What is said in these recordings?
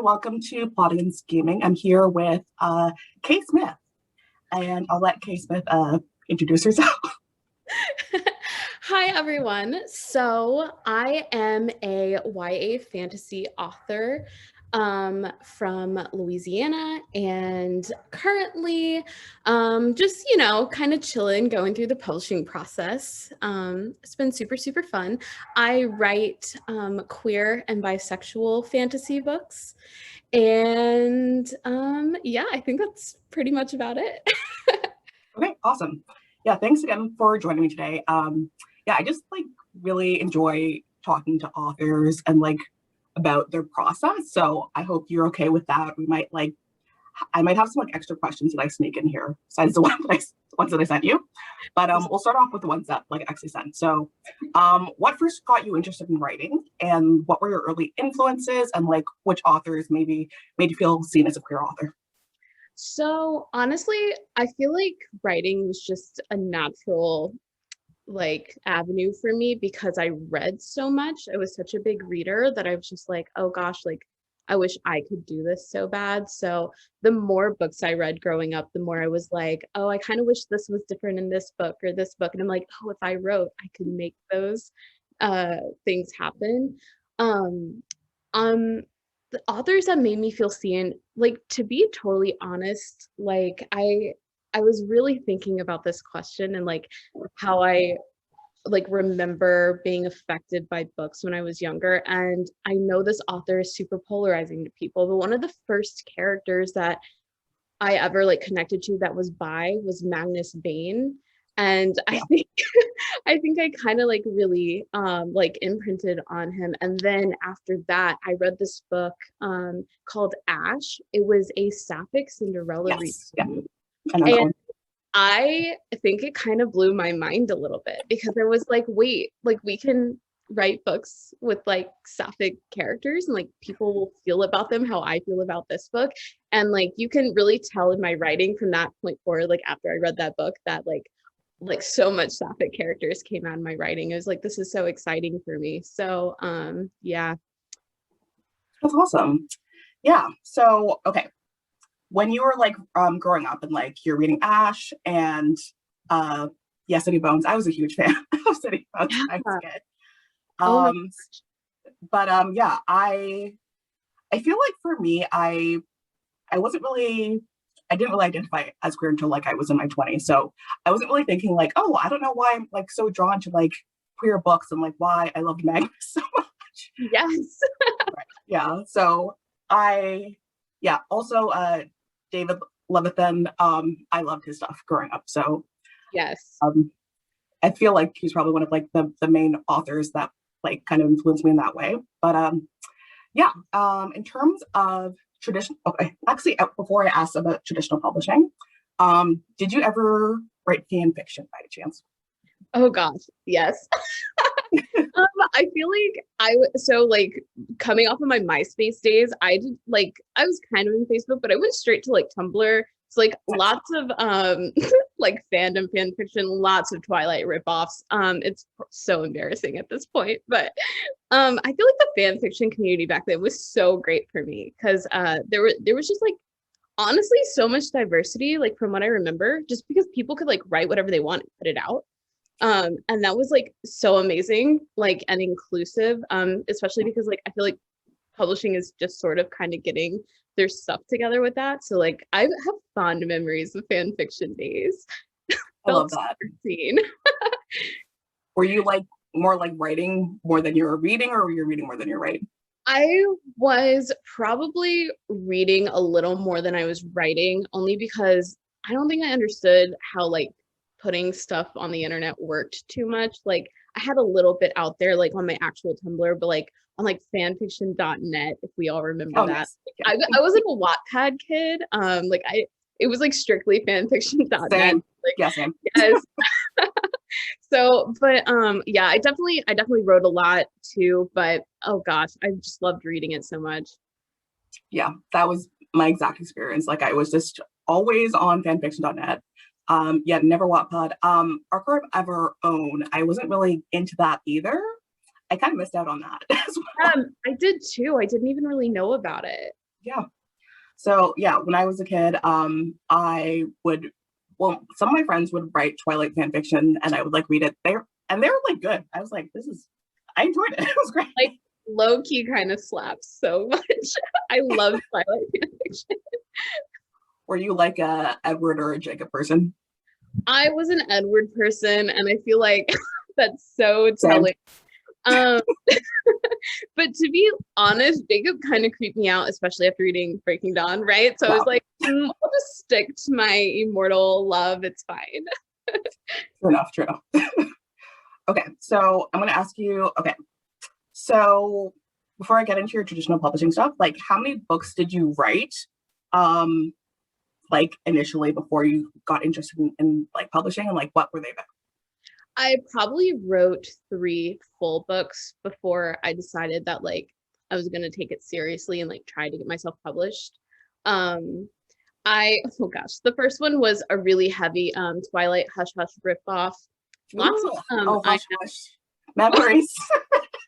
everyone. Welcome to Plotting and Scheming. I'm here with Kay Smith, and I'll let Kay Smith introduce herself. Hi, everyone. So I am a YA fantasy author from Louisiana, and currently just, kind of chilling, going through the publishing process. It's been super, super fun. I write queer and bisexual fantasy books. And yeah, I think that's pretty much about it. Okay, awesome. Yeah, thanks again for joining me today. Yeah, I just really enjoy talking to authors and about their process. So I hope you're okay with that. I might have some extra questions that I sneak in here besides the ones that I sent you. But we'll start off with the ones that actually sent. So what first got you interested in writing, and what were your early influences, and which authors maybe made you feel seen as a queer author? So honestly, I feel like writing was just a natural avenue for me because I read so much. I was such a big reader that I was just like, oh gosh, I wish I could do this so bad. So the more books I read growing up, the more I was like, oh, I kind of wish this was different in this book or this book. And I'm like, oh, if I wrote, I could make those things happen. Um, the authors that made me feel seen, to be totally honest, I was really thinking about this question and how I remember being affected by books when I was younger. And I know this author is super polarizing to people, but one of the first characters that I ever connected to that was bi was Magnus Bane. And Yeah. I think I kind of really imprinted on him. And then after that, I read this book called Ash. It was a sapphic Cinderella retelling. I know that one. I think it kind of blew my mind a little bit because I was like, wait, we can write books with sapphic characters and people will feel about them how I feel about this book. And you can really tell in my writing from that point forward, after I read that book, that so much sapphic characters came out of my writing. It was this is so exciting for me. So yeah. That's awesome. Yeah. So okay. When you were growing up and you're reading Ash and yeah, City Bones, I was a huge fan of City Bones when I was a kid. But yeah, I feel for me, I didn't really identify as queer until I was in my 20s. So I wasn't really thinking oh, I don't know why I'm so drawn to queer books and why I loved Magnus so much. Yes. Right. Yeah. So also David Levithan, I loved his stuff growing up. So yes. I feel he's probably one of the main authors that kind of influenced me in that way. But yeah, in terms of traditional, okay, actually before I asked about traditional publishing, did you ever write fan fiction by chance? Oh gosh, yes. I feel coming off of my MySpace days, I did I was kind of in Facebook, but I went straight to Tumblr. It's lots of fandom fan fiction, lots of Twilight ripoffs. It's so embarrassing at this point, but I feel the fan fiction community back then was so great for me because there was just honestly so much diversity, from what I remember, just because people could write whatever they want and put it out. And that was so amazing, and inclusive, especially because I feel publishing is just sort of kind of getting their stuff together with that. So I have fond memories of fan fiction days. I love that. Were you more writing more than you were reading, or were you reading more than you're writing? I was probably reading a little more than I was writing, only because I don't think I understood how putting stuff on the internet worked too much. I had a little bit out there on my actual Tumblr, but on fanfiction.net, if we all remember that. Nice. Yeah. I was a Wattpad kid. It was strictly fanfiction.net. Same. Yeah, same. Yes. So, but yeah, I definitely wrote a lot too, but oh gosh, I just loved reading it so much. Yeah, that was my exact experience. I was just always on fanfiction.net. Yeah, never Wattpad. Archive ever own. I wasn't really into that either. I kind of missed out on that as well. I did too. I didn't even really know about it. Yeah. So yeah, when I was a kid, I would, well, some of my friends would write Twilight fan fiction, and I would like read it there, and they were like good. I was like, this is, I enjoyed it. It was great. Like low key kind of slaps so much. I love Twilight fanfiction. Were you like a Edward or a Jacob person? I was an Edward person, and I feel like that's so Same. telling. Um, but to be honest, Jacob kind of creeped me out, especially after reading Breaking Dawn, right? So I was Wow. like, I'll just stick to my immortal love. It's fine. True enough. True enough. Okay, so I'm gonna ask you. Okay, so before I get into your traditional publishing stuff, like how many books did you write? Um, like initially before you got interested in like publishing, and like what were they about? I probably wrote 3 full books before I decided that like I was gonna take it seriously and like try to get myself published. Um, oh gosh, the first one was a really heavy Twilight Hush Hush ripoff. Lots Ooh, of oh I hush hush, memories.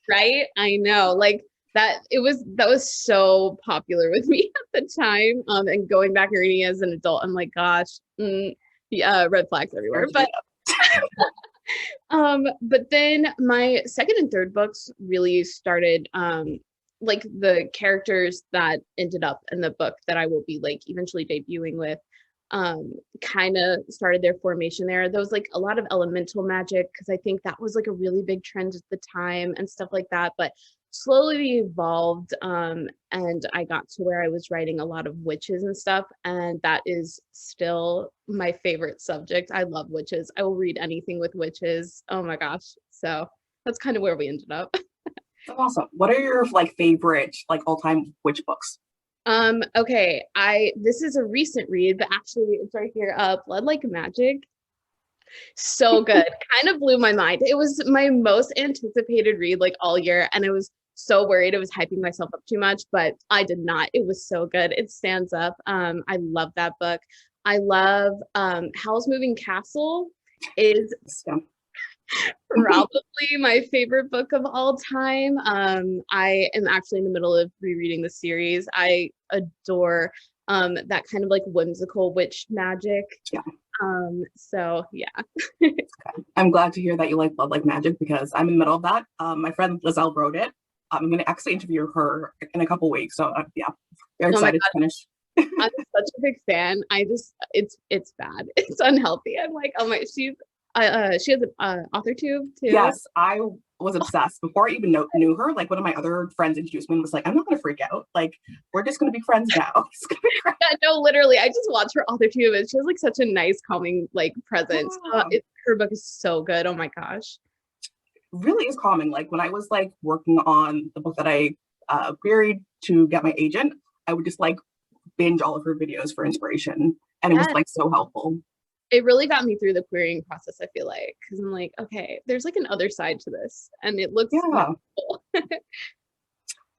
right? I know, like that was so popular with me at the time. And going back and reading as an adult, I'm like, gosh, yeah, red flags everywhere. But then my second and third books really started like the characters that ended up in the book that I will be like eventually debuting with kind of started their formation there. There was like a lot of elemental magic because I think that was like a really big trend at the time and stuff like that. But slowly evolved and I got to where I was writing a lot of witches and stuff, and that is still my favorite subject. I love witches. I will read anything with witches. Oh my gosh. So that's kind of where we ended up. That's awesome. What are your like favorite like all time witch books? Okay, I this is a recent read, but actually it's right here. Blood Like Magic. So good. Kind of blew my mind. It was my most anticipated read like all year, and I was so worried I was hyping myself up too much, but I did not. It was so good. It stands up. I love that book. I love Howl's Moving Castle is Yeah. probably my favorite book of all time. I am actually in the middle of rereading the series. I adore that kind of like whimsical witch magic. Yeah. So yeah. I'm glad to hear that you like Blood Like Magic because I'm in the middle of that. My friend Lizelle wrote it. I'm going to actually interview her in a couple weeks. So yeah, very Oh my excited to finish. I'm such a big fan. I just it's bad. It's unhealthy. I'm like, oh my, she has an author tube too. Yes, I was obsessed before I even knew her. Like one of my other friends introduced me and was like, I'm not going to freak out. Like, we're just going to be friends now. It's gonna be great. Yeah, no, literally. I just watch her author tube and she has like such a nice calming like presence. Yeah. Her book is so good. Oh my gosh. Really is calming. Like when I was like working on the book that I queried to get my agent, I would just like binge all of her videos for inspiration. And it was Yes. like so helpful. It really got me through the querying process, I feel like, because I'm like, okay, there's like an other side to this, and it looks Yeah. cool.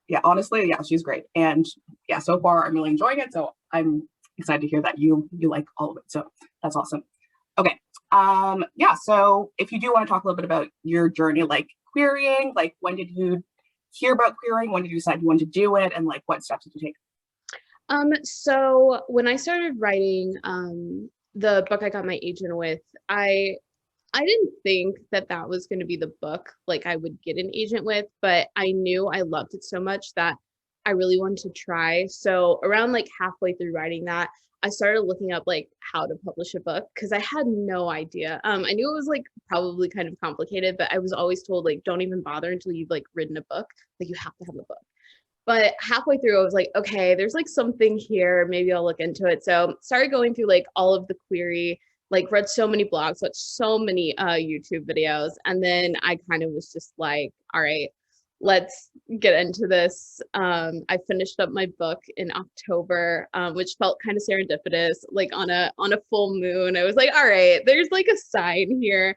Yeah, honestly, yeah, she's great. And yeah, so far I'm really enjoying it. So I'm excited to hear that you like all of it. So that's awesome. Okay. Yeah, so if you do want to talk a little bit about your journey, like querying, like when did you hear about querying? When did you decide you wanted to do it? And like what steps did you take? So when I started writing the book I got my agent with, I didn't think that that was going to be the book like I would get an agent with, but I knew I loved it so much that I really wanted to try. So around like halfway through writing that, I started looking up like how to publish a book because I had no idea. I knew it was like probably kind of complicated, but I was always told like don't even bother until you've like written a book. Like you have to have a book. But halfway through, I was like, okay, there's like something here. Maybe I'll look into it. So started going through like all of the query, like read so many blogs, watched so many YouTube videos. And then I kind of was just like, all right, let's get into this. I finished up my book in October, which felt kind of serendipitous, like on a full moon. I was like, all right, there's like a sign here.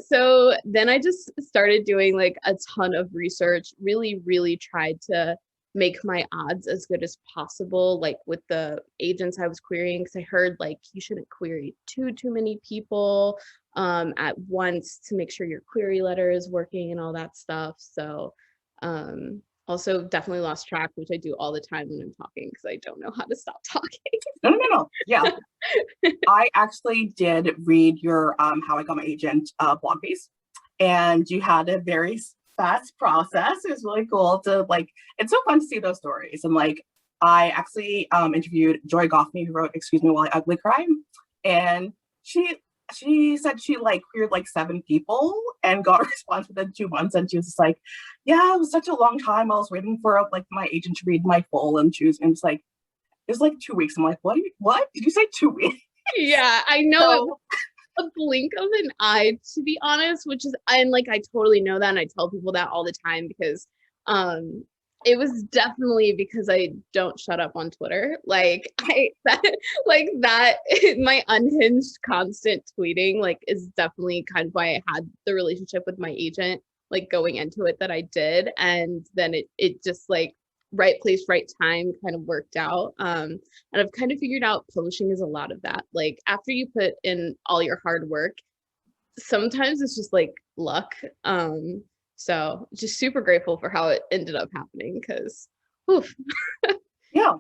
So then I just started doing like a ton of research, really tried to make my odds as good as possible, like with the agents I was querying, because I heard like you shouldn't query too many people at once to make sure your query letter is working and all that stuff. So Also definitely lost track, which I do all the time when I'm talking because I don't know how to stop talking. No. Yeah. I actually did read your How I Got My Agent blog piece, and you had a very fast process. It was really cool to like, it's so fun to see those stories. And like, I actually interviewed Joy Goffney, who wrote Excuse Me While I Ugly Cry. And she said she like queered like 7 people and got a response within 2 months. And she was just like, yeah, it was such a long time. I was waiting for like my agent to read my full, and she was, and it's like, it was like 2 weeks. I'm like, what? Did you say 2 weeks? Yeah, I know it was So a blink of an eye, to be honest, which is, and like I totally know that, and I tell people that all the time because it was definitely because I don't shut up on Twitter. Like like that my unhinged constant tweeting like is definitely kind of why I had the relationship with my agent like going into it that I did, and then it just like right place, right time kind of worked out. And I've kind of figured out publishing is a lot of that. Like after you put in all your hard work, sometimes it's just like luck. So just super grateful for how it ended up happening because yeah,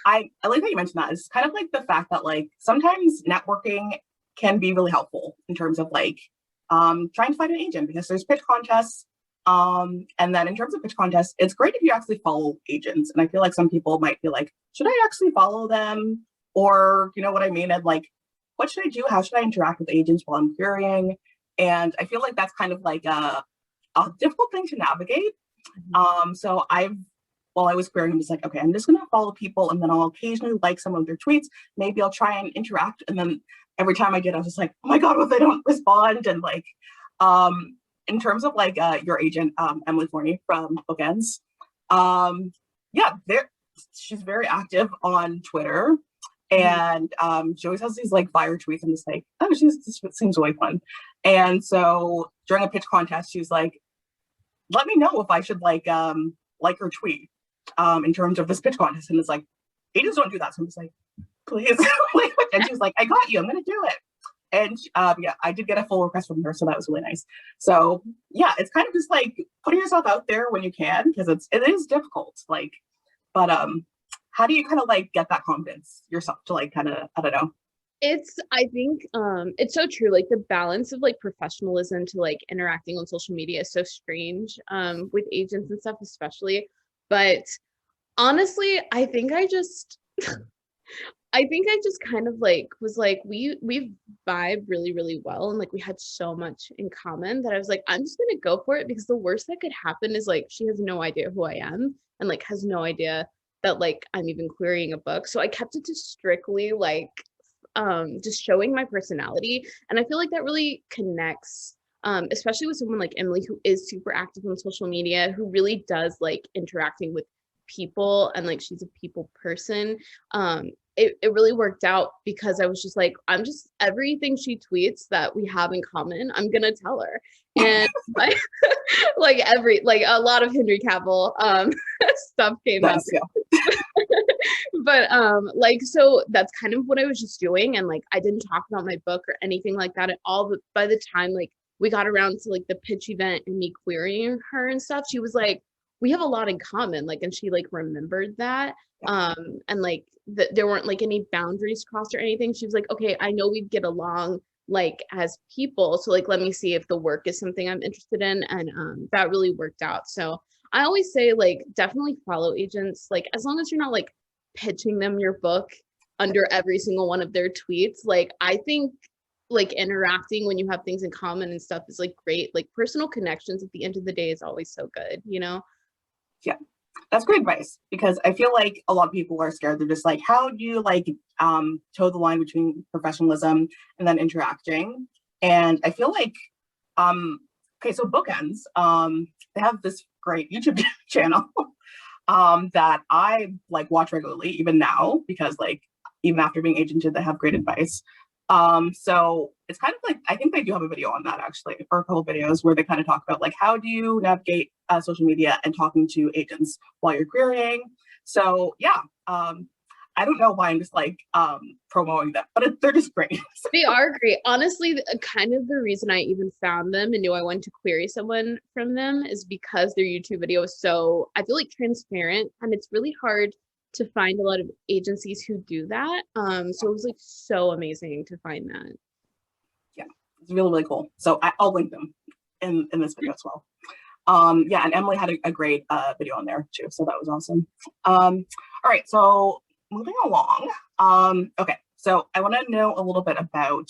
I like that you mentioned that. It's kind of like the fact that like sometimes networking can be really helpful in terms of like trying to find an agent, because there's pitch contests. And then in terms of pitch contests, it's great if you actually follow agents. And I feel like some people might be like, should I actually follow them? Or, you know what I mean? And like, what should I do? How should I interact with agents while I'm querying? And I feel like that's kind of like a difficult thing to navigate. So while I was querying, I was like, okay, I'm just gonna follow people, and then I'll occasionally like some of their tweets. Maybe I'll try and interact. And then every time I did, I was just like, oh my God, what if they don't respond? And like, in terms of like your agent, Emily Forney from Bookends, yeah, she's very active on Twitter. And she always has these like fire tweets. I'm just like, oh, this seems really fun. And so during a pitch contest, she's like, let me know if I should like her tweet in terms of this pitch contest. And it's like, agents don't do that. So I'm just like, please. And she's like, I got you, I'm gonna do it. And yeah, I did get a full request from her, so that was really nice. So yeah, it's kind of just like putting yourself out there when you can, because it is difficult. Like, but how do you kind of like get that confidence yourself to like kind of, I don't know. I think it's so true. Like the balance of like professionalism to like interacting on social media is so strange with agents and stuff, especially. But honestly, I think I just kind of like was like we vibe really, really well, and like we had so much in common that I was like, I'm just gonna go for it, because the worst that could happen is like she has no idea who I am and like has no idea that like I'm even querying a book. So I kept it to strictly like just showing my personality, and I feel like that really connects, especially with someone like Emily, who is super active on social media, who really does like interacting with people, and like she's a people person. It really worked out because I was just like, I'm just everything she tweets that we have in common, I'm gonna tell her. And like like a lot of Henry Cavill stuff came up. Nice, yeah. But like so that's kind of what I was just doing, and like I didn't talk about my book or anything like that at all. But by the time like we got around to like the pitch event and me querying her and stuff, she was like, we have a lot in common, like, and she like remembered that. And like there weren't like any boundaries crossed or anything. She was like, okay, I know we'd get along like as people, so like let me see if the work is something I'm interested in. And that really worked out. So I always say like definitely follow agents, like as long as you're not like pitching them your book under every single one of their tweets. Like I think like interacting when you have things in common and stuff is like great. Like personal connections at the end of the day is always so good, you know? Yeah, that's great advice, because I feel like a lot of people are scared. They're just like, how do you like toe the line between professionalism and then interacting? And I feel like okay, so Bookends, they have this great YouTube channel that I like watch regularly even now, because like even after being agented, they have great advice. So it's kind of like, I think they do have a video on that actually, or a couple of videos where they kind of talk about like, how do you navigate social media and talking to agents while you're querying. So yeah, I don't know why I'm just like promoting them, but they're just great. They are great. Honestly, kind of the reason I even found them and knew I wanted to query someone from them is because their YouTube video is so, I feel like, transparent, and it's really hard to find a lot of agencies who do that. So it was like so amazing to find that. Yeah, it's really, really cool. So I'll link them in this video as well. Yeah, and Emily had a great video on there too, so that was awesome. All right, so moving along. Okay, so I want to know a little bit about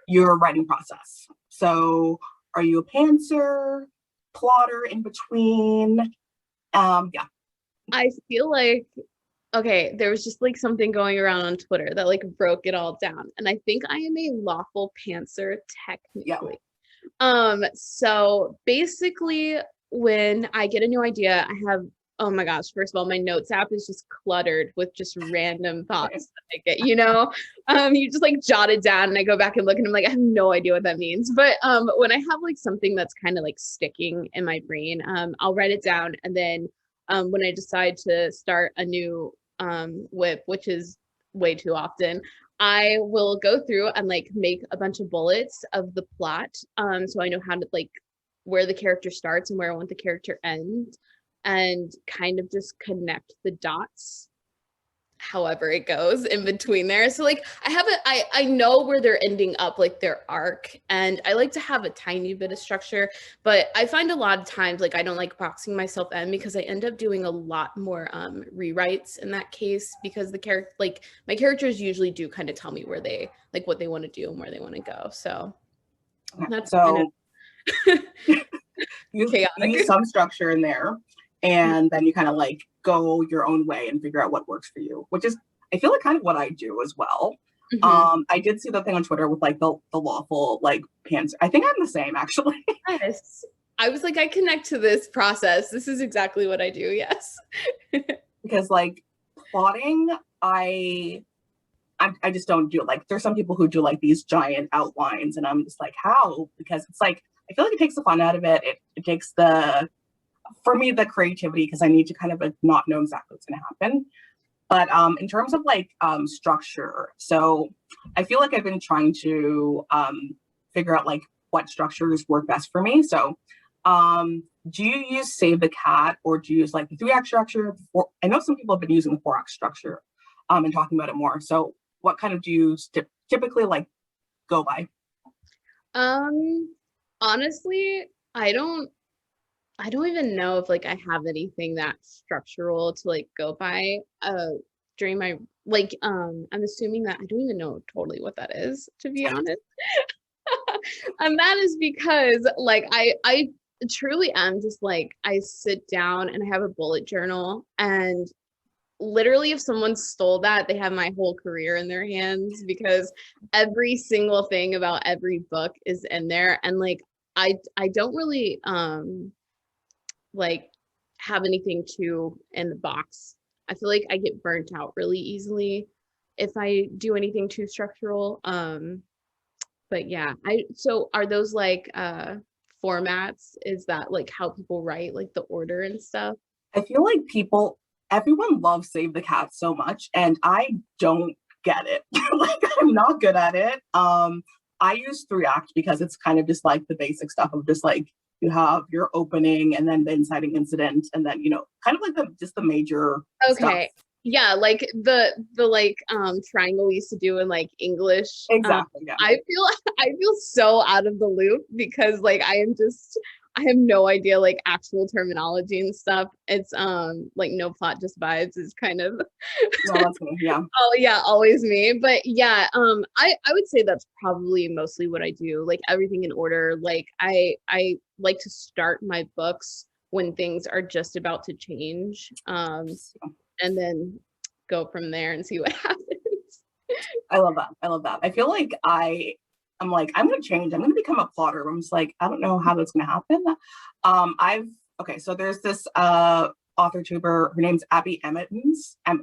your writing process. So are you a pantser, plotter, in between? Yeah. I feel like, okay, there was just like something going around on Twitter that like broke it all down. And I think I am a lawful pantser technically. So basically when I get a new idea, I have, oh my gosh, first of all, my notes app is just cluttered with just random thoughts that I get, you just like jot it down and I go back and look and I'm like, I have no idea what that means. But when I have like something that's kind of like sticking in my brain, I'll write it down. And then when I decide to start a new whip, which is way too often, I will go through and like make a bunch of bullets of the plot. So I know how to like where the character starts and where I want the character end, and kind of just connect the dots however it goes in between there. So like I know where they're ending up, like their arc, and I like to have a tiny bit of structure, but I find a lot of times like I don't like boxing myself in because I end up doing a lot more rewrites in that case, because the character, like my characters usually do kind of tell me where they like what they want to do and where they want to go. So that's so kind of you chaotic. use some structure in there, and then you kind of like go your own way and figure out what works for you, which is, I feel like, kind of what I do as well. I did see the thing on Twitter with like the lawful like pants. I think I'm the same actually. Yes. I was like, I connect to this process. This is exactly what I do. Yes. Because like plotting, I just don't do it. Like there's some people who do like these giant outlines, and I'm just like, how? Because it's like I feel like it takes the fun out of it. It takes for me the creativity, because I need to kind of not know exactly what's going to happen. But in terms of like structure, so I feel like I've been trying to figure out like what structures work best for me. So do you use Save the Cat, or do you use like the 3-act structure? I know some people have been using the 4-act structure and talking about it more. So what kind of do you typically like go by? Honestly, I don't even know if like I have anything that structural to like go by during my like I'm assuming that I don't even know totally what that is, to be honest. And that is because like I truly am just like, I sit down and I have a bullet journal, and literally if someone stole that, they have my whole career in their hands, because every single thing about every book is in there. And like I don't really like have anything too in the box. I feel like I get burnt out really easily if I do anything too structural. But yeah, so are those like formats? Is that like how people write, like the order and stuff? I feel like everyone loves Save the Cat so much, and I don't get it. Like I'm not good at it. I use 3-act because it's kind of just like the basic stuff of just like you have your opening and then the inciting incident, and then kind of like just the major okay stuff. Yeah, like the like triangle we used to do in like English. Exactly. Yeah. I feel so out of the loop, because like I have no idea like actual terminology and stuff. It's like no plot, just vibes is kind of no, that's me. Yeah. Oh yeah, always me. But yeah, I would say that's probably mostly what I do. Like everything in order. Like I like to start my books when things are just about to change. And then go from there and see what happens. I love that. I feel like I'm like, I'm going to change. I'm going to become a plotter. I'm just like, I don't know how that's going to happen. So there's this author tuber. Her name's Abby Emmons. And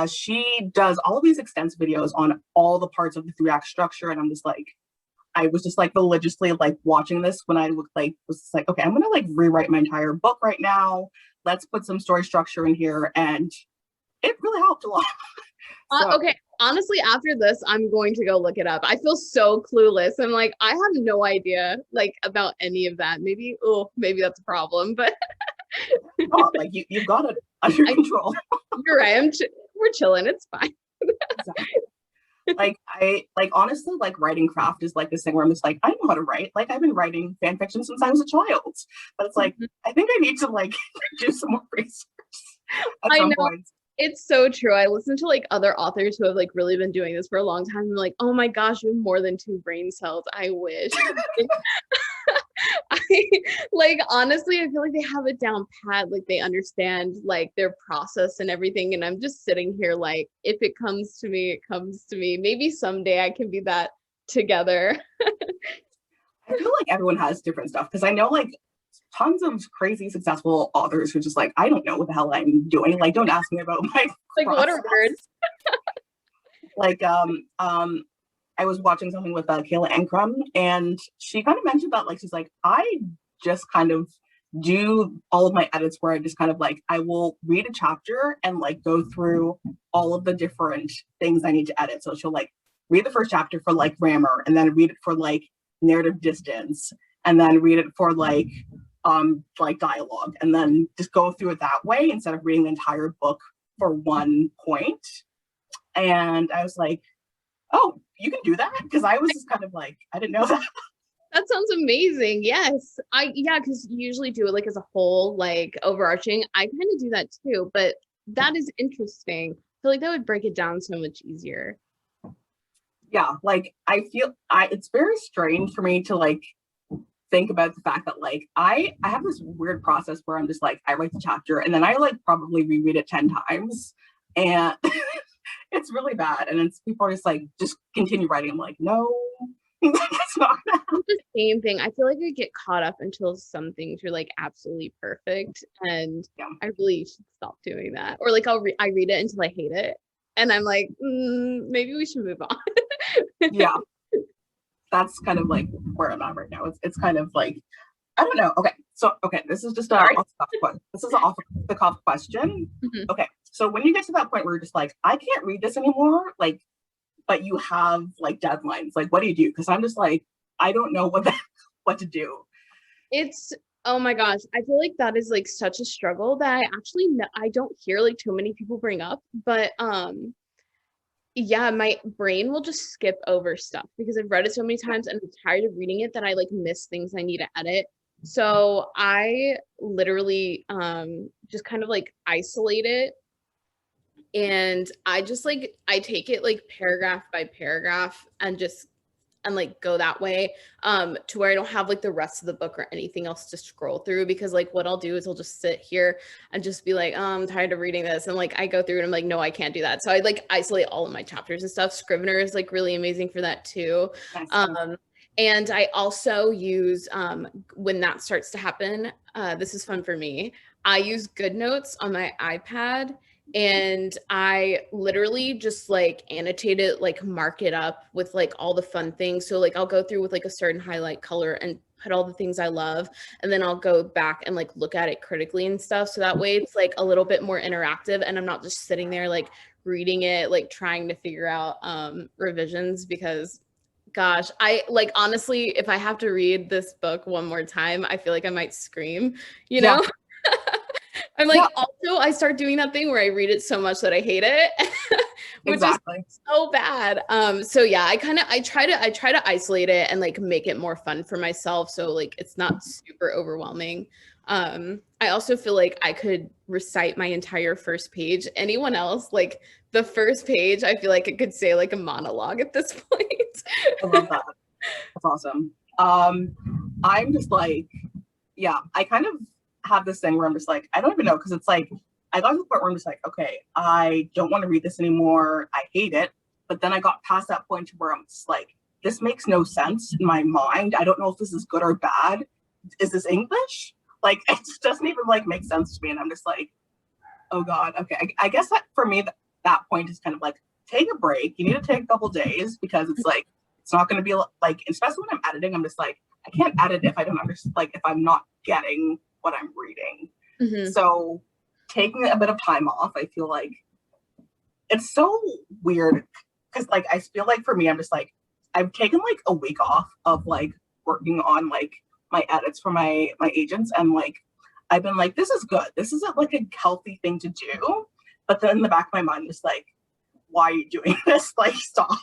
she does all of these extensive videos on all the parts of the 3-act structure. And I'm just like, I was just like religiously like watching this when I was just like, okay, I'm going to like rewrite my entire book right now. Let's put some story structure in here. And it really helped a lot. So, Okay, honestly, after this, I'm going to go look it up. I feel so clueless. I'm like, I have no idea like about any of that. Maybe that's a problem, but oh, like you've got it under control. you're right. We're chilling. It's fine. Exactly. Like I like honestly like writing craft is like this thing where I'm just like I know how to write. Like I've been writing fan fiction since I was a child, but it's like I think I need to like do some more research at I some know. point. It's so true. I listen to like other authors who have like really been doing this for a long time. I'm like, oh my gosh, you have more than two brain cells. I wish. I like honestly, I feel like they have it down pat. Like they understand like their process and everything. And I'm just sitting here like, if it comes to me, it comes to me. Maybe someday I can be that together. I feel like everyone has different stuff because I know like tons of crazy successful authors who just like I don't know what the hell I'm doing. Like don't ask me about my Like process. what are words? Like I was watching something with Kayla Ankrum, and she kind of mentioned that like she's like I just kind of do all of my edits where I just kind of like I will read a chapter and like go through all of the different things I need to edit. So she'll like read the first chapter for like grammar, and then read it for like narrative distance, and then read it for like dialogue, and then just go through it that way instead of reading the entire book for one point. And I was like, oh, you can do that? Because I was just kind of like, I didn't know that. That sounds amazing. Yes. Because you usually do it like as a whole, like overarching. I kind of do that too, but that is interesting. I feel like that would break it down so much easier. Yeah, like I feel it's very strange for me to like think about the fact that like I have this weird process where I'm just like I write the chapter and then I like probably reread it 10 times and it's really bad, and it's people are just like just continue writing. I'm like, no, it's not The same thing. I feel like I get caught up until some things are like absolutely perfect, and yeah. I really should stop doing that. Or like I read it until I hate it, and I'm like, maybe we should move on. Yeah, that's kind of like where I'm at right now. It's kind of like I don't know. Okay, this is just this is an off the cuff question. Mhm. Okay, so when you get to that point where you're just like, I can't read this anymore, like, but you have like deadlines, like, what do you do? Because I'm just like, I don't know what to do. It's oh my gosh, I feel like that is like such a struggle that I don't hear like too many people bring up, but yeah, my brain will just skip over stuff because I've read it so many times and I'm tired of reading it that I like miss things I need to edit. So I literally just kind of like isolate it, and I just like I take it like paragraph by paragraph and like go that way to where I don't have like the rest of the book or anything else to scroll through, because like what I'll do is I'll just sit here and just be like, oh, I'm tired of reading this, and like I go through and I'm like, no, I can't do that. So I like isolate all of my chapters and stuff. Scrivener is like really amazing for that too. Nice. And I also use when that starts to happen, this is fun for me, I use GoodNotes on my iPad, and I literally just like annotate it, like mark it up with like all the fun things. So like I'll go through with like a certain highlight color and put all the things I love, and then I'll go back and like look at it critically and stuff. So that way it's like a little bit more interactive, and I'm not just sitting there like reading it, like trying to figure out revisions, because gosh, I like honestly, if I have to read this book one more time, I feel like I might scream, you know? I'm like, also, I start doing that thing where I read it so much that I hate it, which exactly. is so bad. So yeah, I try to isolate it and like make it more fun for myself, so like it's not super overwhelming. I also feel like I could recite my entire first page. Anyone else, like the first page, I feel like it could say like a monologue at this point. I love that. That's awesome. I'm just like, yeah, I kind of have this thing where I'm just like, I don't even know, because it's like I got to the point where I'm just like, okay, I don't want to read this anymore. I hate it. But then I got past that point where I'm just like, this makes no sense in my mind. I don't know if this is good or bad. Is this English? Like, it just doesn't even like make sense to me. And I'm just like, oh God, okay. I guess that for me, that point is kind of like, take a break. You need to take a couple days, because it's like, it's not going to be like, especially when I'm editing, I'm just like, I can't edit if I don't understand, like if I'm not getting what I'm reading. Mhm. So taking a bit of time off, I feel like it's so weird because like I feel like for me, I'm just like I've taken like a week off of like working on like my edits for my agents, and like I've been like, this is good. This isn't like a healthy thing to do. But then in the back of my mind, just like, why are you doing this? Like, stop.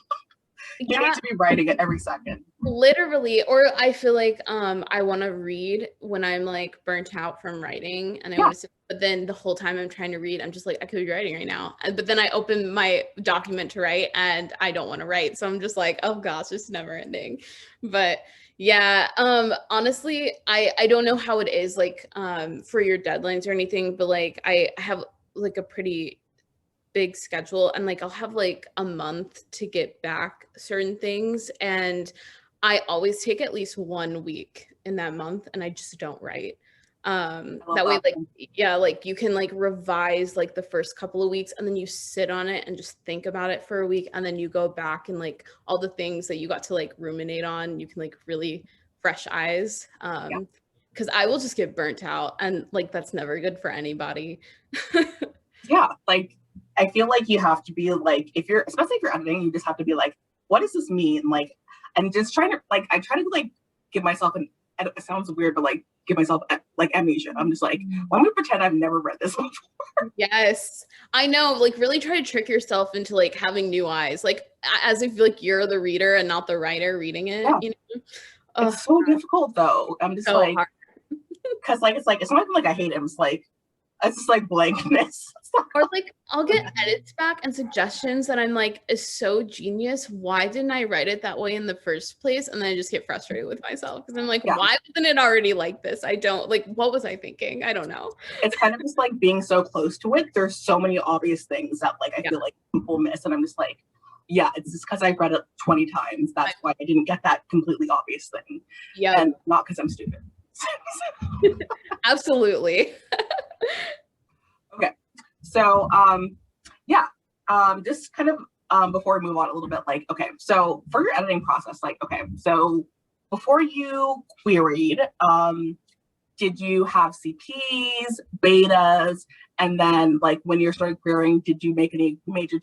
You need Yeah, to be writing it every second. literally. Or I feel like I want to read when I'm like burnt out from writing and I Yeah, want to sit, but then the whole time I'm trying to read, I'm just like, I could be writing right now. But then I open my document to write and I don't want to write. So I'm just like, oh gosh, it's never ending. But yeah, honestly, I don't know how it is like for your deadlines or anything, but like I have like a pretty big schedule and like I'll have like a month to get back certain things, and I always take at least 1 week in that month and I just don't write. I love That way that. like yeah, like you can like revise like the first couple of weeks and then you sit on it and just think about it for a week, and then you go back and like all the things that you got to like ruminate on, you can like really fresh eyes. Yeah, Because I will just get burnt out and like that's never good for anybody. yeah. Like I feel like you have to be like, if you're, especially if you're editing, you just have to be like, what does this mean? Like, and just trying to like, I try to like give myself an. It sounds weird, but like give myself like amnesia. I'm just like, well, I'm gonna pretend I've never read this before. Yes, I know. Like, really try to trick yourself into like having new eyes, like as if like you're the reader and not the writer reading it. Yeah, You know, oh, it's so difficult though. I'm just so like, hard. because like it's not even like I hate it. It's just like blankness. Or like I'll get edits back and suggestions that I'm like is so genius. Why didn't I write it that way in the first place? And then I just get frustrated with myself because I'm like, Yeah, why wasn't it already like this? I don't like. What was I thinking? I don't know. it's kind of just like being so close to it. There's so many obvious things that like I Yeah, feel like people miss, and I'm just like, yeah, it's just because I've read it 20 times. That's why I didn't get that completely obvious thing, yeah, and not because I'm stupid. absolutely. Okay, so yeah, just kind of before we move on a little bit, like okay, so for your editing process, like okay, so before you queried, did you have CPs, betas, and then like when you started querying, did you make any major?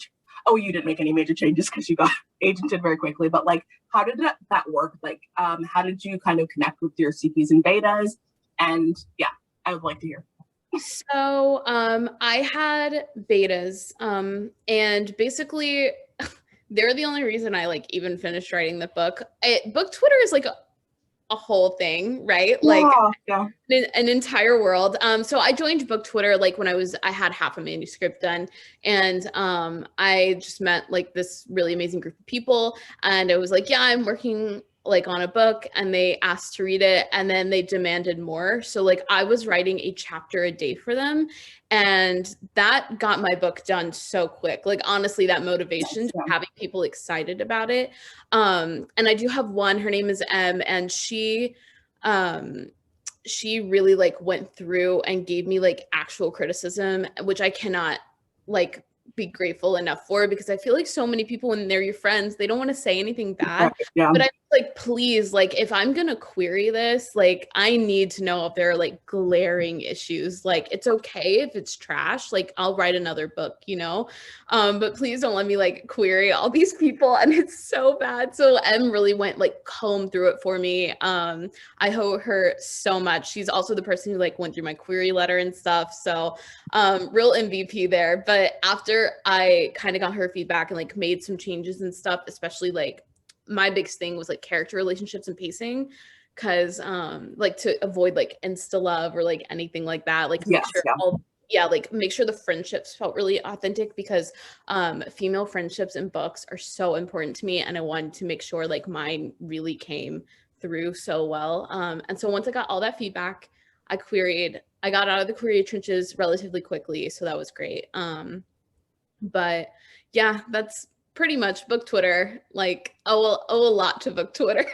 Oh, you didn't make any major changes because you got agented very quickly. But like, how did that work? Like, how did you kind of connect with your CPs and betas? And yeah, I would like to hear. So I had betas, and basically they're the only reason I like even finished writing the book. Book Twitter is like a whole thing, right? Like Yeah, yeah, an entire world. So I joined Book Twitter like when I had half a manuscript done, and I just met like this really amazing group of people, and I was like, yeah, I'm working like on a book, and they asked to read it, and then they demanded more. So like I was writing a chapter a day for them, and that got my book done so quick. Like honestly, that motivation, yes, just yeah. having people excited about it. And I do have one. Her name is M, and um she really like went through and gave me like actual criticism, which I cannot like be grateful enough for, because I feel like so many people when they're your friends, they don't want to say anything Right, bad. yeah, But I'm like, please, like if I'm gonna query this, like I need to know if there are like glaring issues. Like it's okay if it's trash, like I'll write another book, you know. But please don't let me like query all these people and it's so bad. So M really went like comb through it for me. I owe her so much. She's also the person who like went through my query letter and stuff. So real MVP there. But after I kind of got her feedback and like made some changes and stuff, especially like my biggest thing was like character relationships and pacing, because like to avoid like insta love or like anything like that, like make yes, sure yeah, all yeah, like make sure the friendships felt really authentic, because female friendships in books are so important to me, and I wanted to make sure like mine really came through so well. And so once I got all that feedback, I got out of the query trenches relatively quickly, so that was great. But yeah, that's pretty much Book Twitter. Like owe a lot to Book Twitter.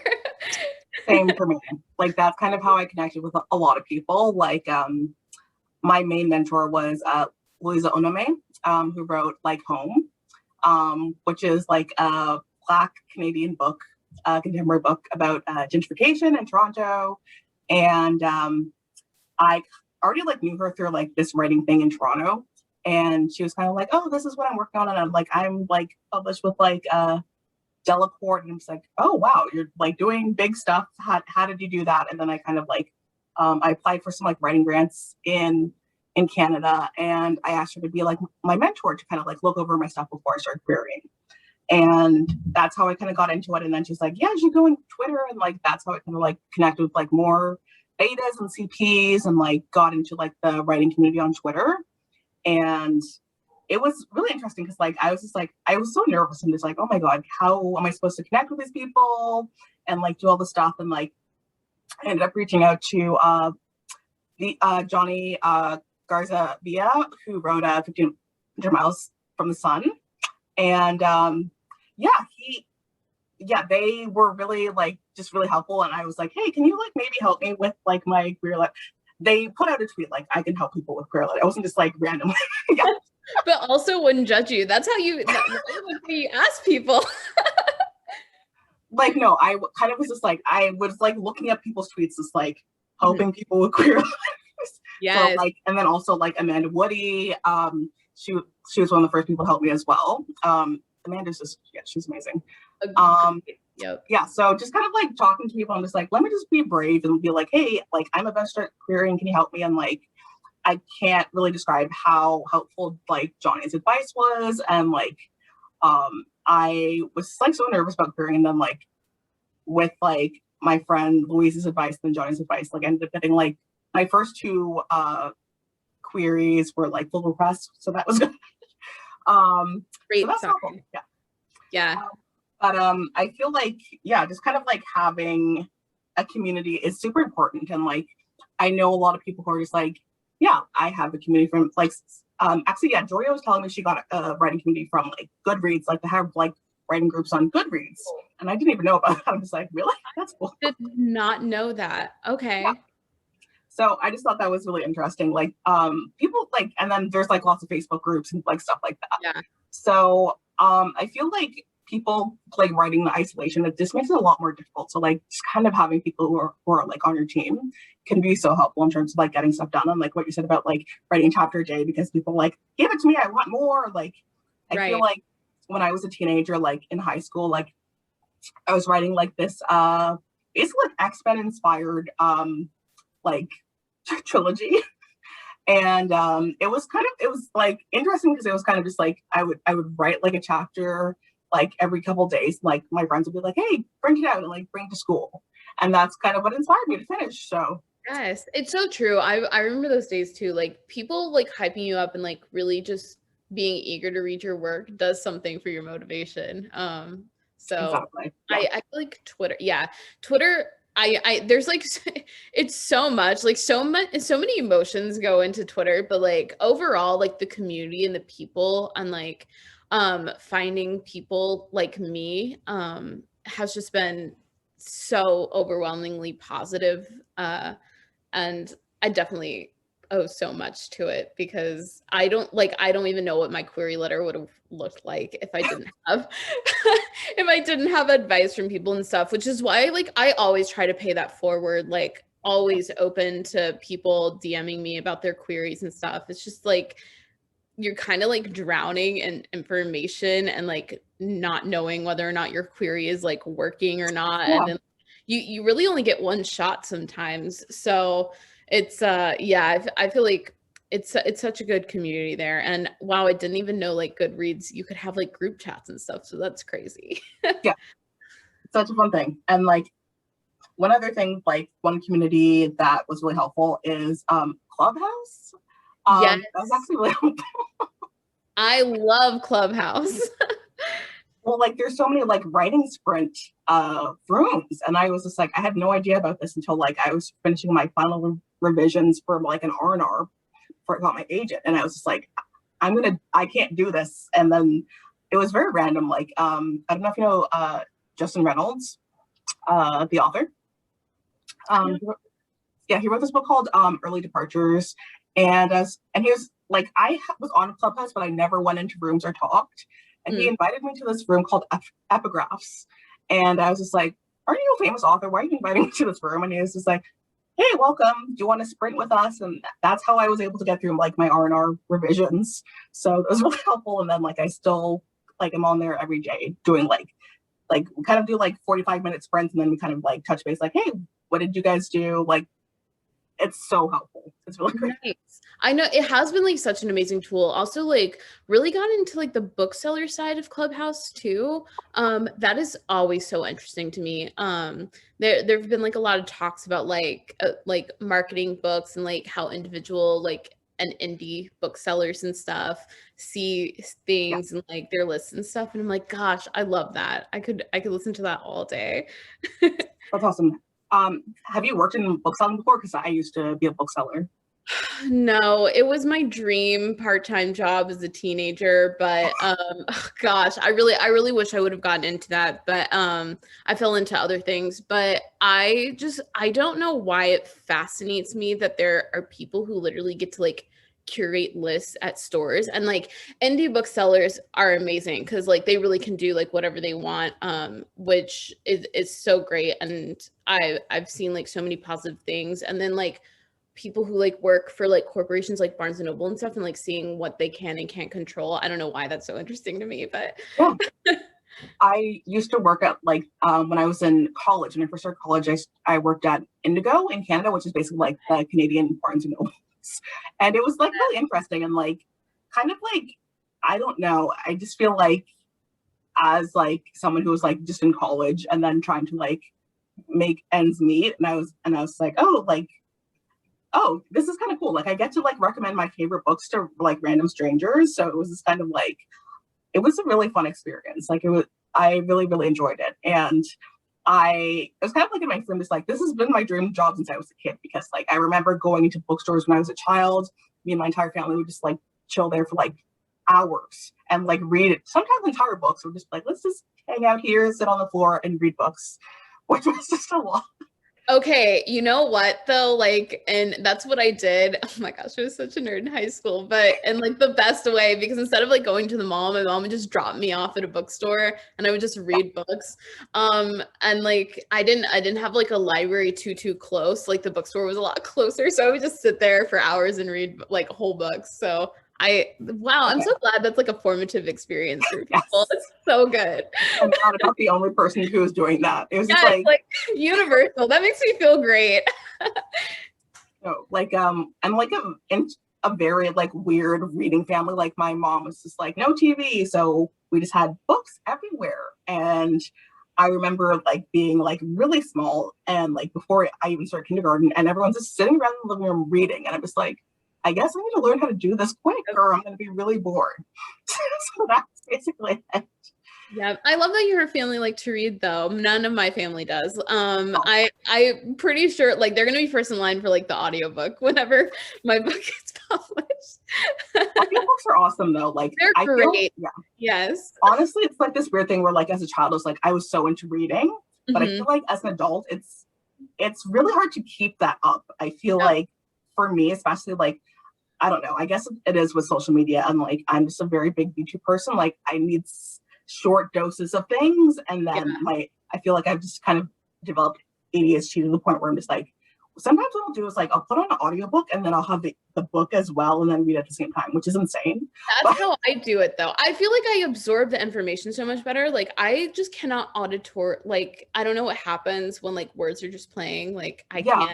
same for me. Like that's kind of how I connected with a lot of people. Like my main mentor was Louisa Onome, who wrote like Home, which is like a Black Canadian book, contemporary book about gentrification in Toronto. And I already like knew her through like this writing thing in Toronto. and she was kind of like, oh, this is what I'm working on, and I'm like published with like Delacorte, and I'm just like, oh wow, you're like doing big stuff. How did you do that? And then I kind of like I applied for some like writing grants in Canada, and I asked her to be like my mentor to kind of like look over my stuff before I started querying. And that's how I kind of got into it. And then she's like, yeah, you should go on Twitter. And like, that's how I kind of like connected with like more betas and CPs, and like got into like the writing community on Twitter. And it was really interesting because like I was just like, I was so nervous and just like, oh my God, how am I supposed to connect with these people and like do all the stuff? And like I ended up reaching out to the Johnny Garza Villa, who wrote 1500 Miles from the Sun. And they were really like just really helpful. And I was like, hey, can you like maybe help me with like my queer life? They put out a tweet like, I can help people with queer life. I wasn't just like randomly. Yeah. But also wouldn't judge you. That's how you ask people. Like, no, I kind of was just like, I was like looking at people's tweets, just like helping people with queer lives. Yes. So, like, and then also like Amanda Woody, she was one of the first people to help me as well. Amanda's just, yeah, she's amazing. Yep. Yeah, so just kind of like talking to people, I'm just like, let me just be brave and be like, hey, like I'm about to start querying, can you help me? And like, I can't really describe how helpful like Johnny's advice was. And like, I was like so nervous about querying, and then like with like my friend Louise's advice and Johnny's advice, like I ended up getting like my first two queries were like full requests, so that was good. Great. So that's helpful. Yeah. Yeah. But I feel like, yeah, just kind of like having a community is super important. And like, I know a lot of people who are just like, yeah, I have a community from like, actually, yeah, Joria was telling me she got a writing community from like Goodreads, like they have like writing groups on Goodreads. And I didn't even know about that. I'm just like, really? That's cool. I did not know that. Okay. Yeah. So I just thought that was really interesting. Like people like, and then there's like lots of Facebook groups and like stuff like that. Yeah. So I feel like people like writing the isolation, it just makes it a lot more difficult. So like just kind of having people who are like on your team can be so helpful in terms of like getting stuff done. And like what you said about like writing a chapter a day, because people like, give it to me, I want more. Like I feel like when I was a teenager, like in high school, like I was writing like this basically like X-Men inspired like trilogy. And it was like interesting because it was kind of just like I would write like a chapter like every couple of days. Like my friends would be like, hey, print it out and like bring it to school. And that's kind of what inspired me to finish. So yes, it's so true. I remember those days too. Like people like hyping you up and like really just being eager to read your work does something for your motivation. So exactly. Yeah. I feel like Twitter, I there's like it's so much like so many emotions go into Twitter, but like overall like the community and the people and like finding people like me has just been so overwhelmingly positive, and I definitely owe so much to it because I don't even know what my query letter would have looked like if I didn't have if I didn't have advice from people and stuff, which is why like I always try to pay that forward, like always open to people DMing me about their queries and stuff. It's just like you're kind of like drowning in information and like not knowing whether or not your query is like working or not. Yeah. And then you really only get one shot sometimes. So it's I feel like it's such a good community there. And wow, I didn't even know like Goodreads, you could have like group chats and stuff. So that's crazy. Yeah, it's such a fun thing. And like one other thing, like one community that was really helpful is Clubhouse. Yes. That was actually really helpful. I love Clubhouse. Well, like there's so many like writing sprint rooms, and I was just like, I had no idea about this until like I was finishing my final revisions for like an R&R before I got my agent, and I was just like, I can't do this. And then it was very random. Like I don't know if you know Justin Reynolds, the author. He wrote this book called Early Departures, and he was like, I was on Clubhouse, but I never went into rooms or talked. And he invited me to this room called Epigraphs. And I was just like, aren't you a famous author? Why are you inviting me to this room? And he was just like, hey, welcome. Do you want to sprint with us? And that's how I was able to get through like my R&R revisions. So it was really helpful. And then like I still like am on there every day doing like we kind of do like 45-minute sprints, and then we kind of like touch base like, hey, what did you guys do? Like it's so helpful. It's really great. Nice. I know it has been like such an amazing tool. Also, like really got into like the bookseller side of Clubhouse too. That is always so interesting to me. There've been like a lot of talks about like marketing books and like how individual like and indie booksellers and stuff see Yeah, things and like their lists and stuff. And I'm like, gosh, I love that. I could listen to that all day. that's awesome. Have you worked in bookselling before? Because I used to be a bookseller. No, it was my dream part-time job as a teenager, but gosh, I really wish I would have gotten into that, but I fell into other things. But I don't know why it fascinates me that there are people who literally get to like curate lists at stores, and like indie booksellers are amazing because like they really can do like whatever they want, which is so great. And I've seen like so many positive things. And then like people who like work for like corporations like Barnes and Noble and stuff, and like seeing what they can and can't control. I don't know why that's so interesting to me, but Yeah. I used to work at like when I was in college, when I first started college, I worked at Indigo in Canada, which is basically like the Canadian Barnes and Noble. And it was like really interesting and like kind of like I don't know. I just feel like as like someone who was like just in college and then trying to like make ends meet, and I was like, oh, this is kind of cool. Like I get to like recommend my favorite books to like random strangers. So it was this kind of like it was a really fun experience. Like I really, really enjoyed it. And it was kind of like in my room, just like, this has been my dream job since I was a kid, because like, I remember going into bookstores when I was a child. Me and my entire family would just like chill there for like hours and like read it. Sometimes entire books. We're just like, let's just hang out here, sit on the floor and read books, which was just a lot. okay, you know what though? Like, and that's what I did. Oh my gosh, I was such a nerd in high school, but in like the best way, because instead of like going to the mall, my mom would just drop me off at a bookstore and I would just read books. And like I didn't have like a library too close. Like the bookstore was a lot closer. So I would just sit there for hours and read like whole books. So wow, I'm Okay. so glad that's like a formative experience for Yes. people. It's so good. I'm not the only person who was doing that. It was just Yeah, it's like universal. That makes me feel great. like I'm like in a very like weird reading family. Like my mom was just like no TV, so we just had books everywhere. And I remember like being like really small and like before I even started kindergarten, and everyone's just sitting around the living room reading, and I was like, I guess I need to learn how to do this quick, or I'm going to be really bored. So that's basically it. Yeah, I love that your family like to read though. None of my family does. Oh, I'm pretty sure like they're gonna be first in line for like the audiobook whenever my book gets published. audiobooks are awesome though. Like They're I feel, great. yeah. Yes. Honestly, it's like this weird thing where like as a child, I was like I was so into reading, but I Hmm. feel like as an adult, it's really hard to keep that up. I feel like for me, especially like I don't know. I guess it is with social media, and like I'm just a very big YouTube person. Like I need short doses of things, and Yeah. then I feel like I've just kind of developed ADHD to the point where I'm just like sometimes what I'll do is like I'll put on an audiobook and then I'll have the book as well and then read at the same time, which is insane. That's But how I do it though. I feel like I absorb the information so much better. Like I just cannot auditor like I don't know what happens when like words are just playing. Like yeah,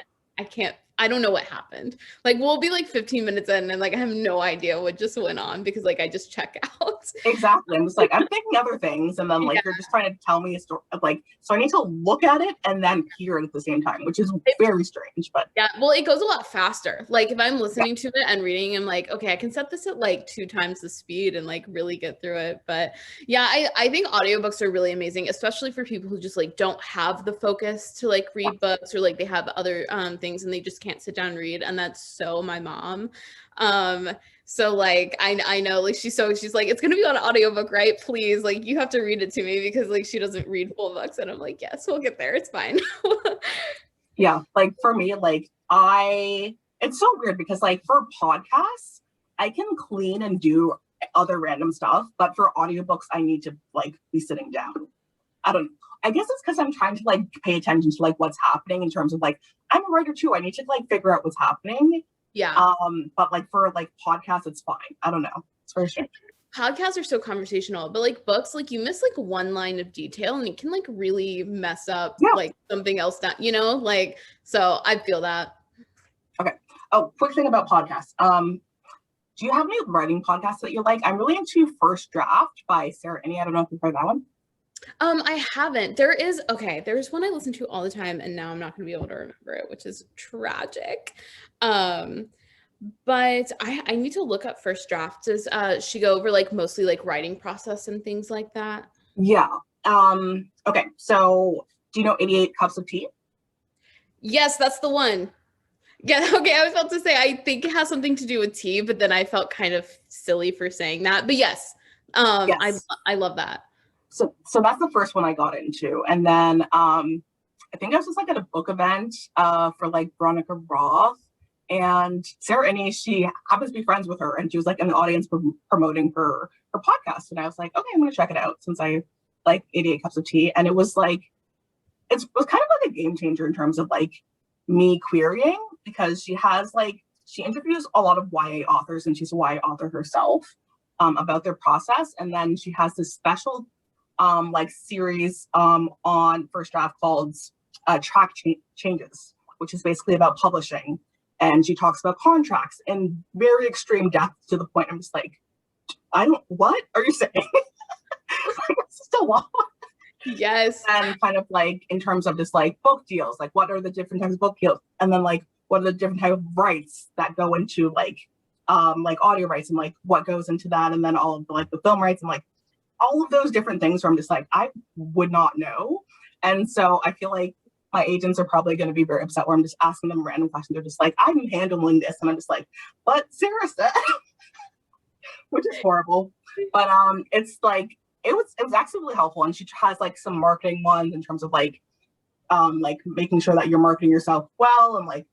I don't know what happened. Like we'll be like 15 minutes in and like I have no idea what just went on because like I just check out. exactly. I'm just like I'm thinking other things, and then Yeah. like you're just trying to tell me a story. Like so, I need to look at it and then hear it at the same time, which is very strange. But Yeah, well, it goes a lot faster. Like if I'm yeah, listening to it and reading, I'm like, okay, I can set this at like 2 times the speed and like really get through it. But yeah, I think audiobooks are really amazing, especially for people who just like don't have the focus to like yeah, read books or like they have other things and they just can't sit down and read. And that's so my mom. Um, so like I know like she's like, it's gonna be on audiobook, right? Please, like you have to read it to me because like she doesn't read full books. And I'm like, yes, we'll get there. It's fine. yeah. Like for me, like it's so weird because like for podcasts, I can clean and do other random stuff, but for audiobooks, I need to like be sitting down. I don't know. I guess it's because I'm trying to like pay attention to like what's happening in terms of like I'm a writer too. I need to like figure out what's happening. Yeah. But like for like podcasts, it's fine. I don't know. It's very strange. Podcasts are so conversational, but like books, like you miss like one line of detail and it can like really mess up Yeah. like something else that, like, so I feel that. Okay. Oh, quick thing about podcasts. Do you have any writing podcasts that you like? I'm really into First Draft by Sarah Ennie. I don't know if you've heard that one. I haven't. There's one I listen to all the time and now I'm not gonna be able to remember it, which is tragic. Um, but I need to look up First Draft. Does she go over like mostly like writing process and things like that? Yeah. Okay. So do you know 88 Cups of Tea? Yes, that's the one. Yeah, okay. I was about to say I think it has something to do with tea, but then I felt kind of silly for saying that. But yes, Yes. I love that. So that's the first one I got into. And then I think I was just like at a book event for like Veronica Roth and Sarah Ennie, she happens to be friends with her and she was like in the audience promoting her podcast. And I was like, okay, I'm gonna check it out since I like 88 Cups of Tea. And it was like it was kind of like a game changer in terms of like me querying because she interviews a lot of YA authors and she's a YA author herself about their process. And then she has this special like series on First Draft called Changes, which is basically about publishing. And she talks about contracts in very extreme depth to the point I'm just like, what are you saying? It's just a lot. Yes. And kind of like in terms of just like book deals, like what are the different types of book deals? And then like what are the different type of rights that go into like audio rights and like what goes into that, and then all of the, like the film rights and like all of those different things where I'm just like, I would not know. And so I feel like my agents are probably going to be very upset where I'm just asking them random questions. They're just like, I'm handling this. And I'm just like, but Sarah said, which is horrible. But it's like, it was actually really helpful. And she has like some marketing ones in terms of like making sure that you're marketing yourself well. And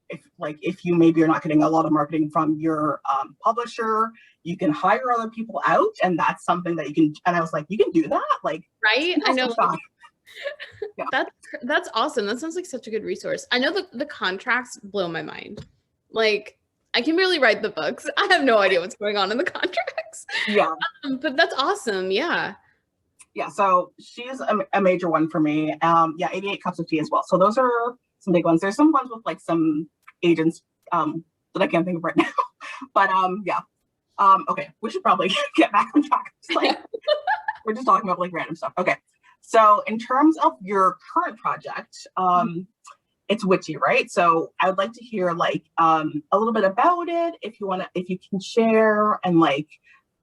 if you maybe are not getting a lot of marketing from your publisher, you can hire other people out, and that's something that you can. And I was like, you can do that, like Right? I know. Yeah. That's awesome. That sounds like such a good resource. I know the contracts blow my mind. Like I can barely write the books. I have no idea what's going on in the contracts. Yeah. But that's awesome. Yeah. Yeah. So she's a major one for me. Yeah, 88 Cups of Tea as well. So those are some big ones. There's some ones with like some agents that I can't think of right now. But yeah. Okay, we should probably get back on track. Like, we're just talking about like random stuff. Okay. So in terms of your current project, it's witchy, right? So I would like to hear like a little bit about it, if you can share, and like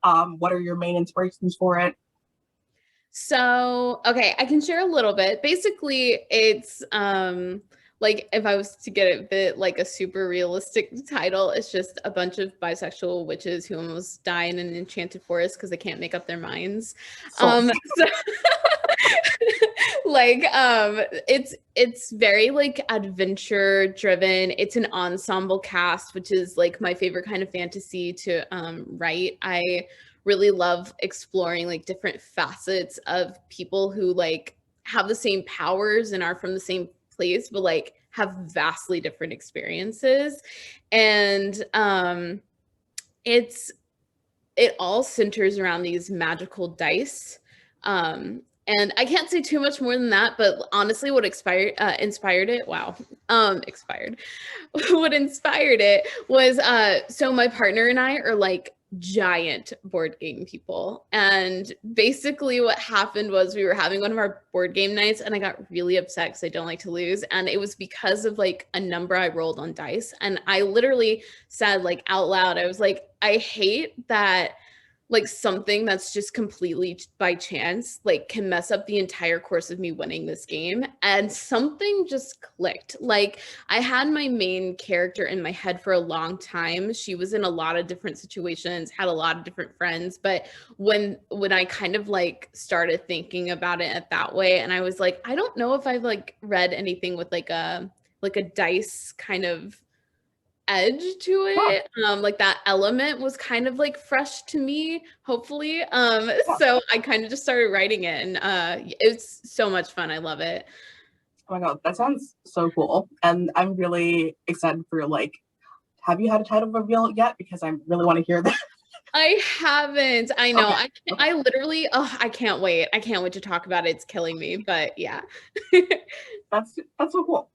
what are your main inspirations for it? So, okay, I can share a little bit. Basically, it's like if I was to get a bit like a super realistic title, it's just a bunch of bisexual witches who almost die in an enchanted forest because they can't make up their minds. So like it's very like adventure driven. It's an ensemble cast, which is like my favorite kind of fantasy to write. I really love exploring like different facets of people who like have the same powers and are from the same place, but like have vastly different experiences. And it all centers around these magical dice. And I can't say too much more than that, but honestly, what inspired it, wow, expired. What inspired it was, so my partner and I are like giant board game people. And basically what happened was we were having one of our board game nights and I got really upset because I don't like to lose. And it was because of like a number I rolled on dice. And I literally said like out loud, I was like, I hate that like something that's just completely by chance like can mess up the entire course of me winning this game. And something just clicked. Like I had my main character in my head for a long time. She was in a lot of different situations, had a lot of different friends, but when I kind of like started thinking about it that way, and I was like, I don't know if I've like read anything with like a dice kind of edge to Yeah, it. Like that element was kind of like fresh to me, hopefully. yeah. So I kind of just started writing it, and it's so much fun. I love it. Oh my God, that sounds so cool. And I'm really excited for like, have you had a title reveal yet? Because I really want to hear that. I haven't. I know. Okay. Okay. I literally, oh, I can't wait. I can't wait to talk about it. It's killing me, but yeah. That's so cool.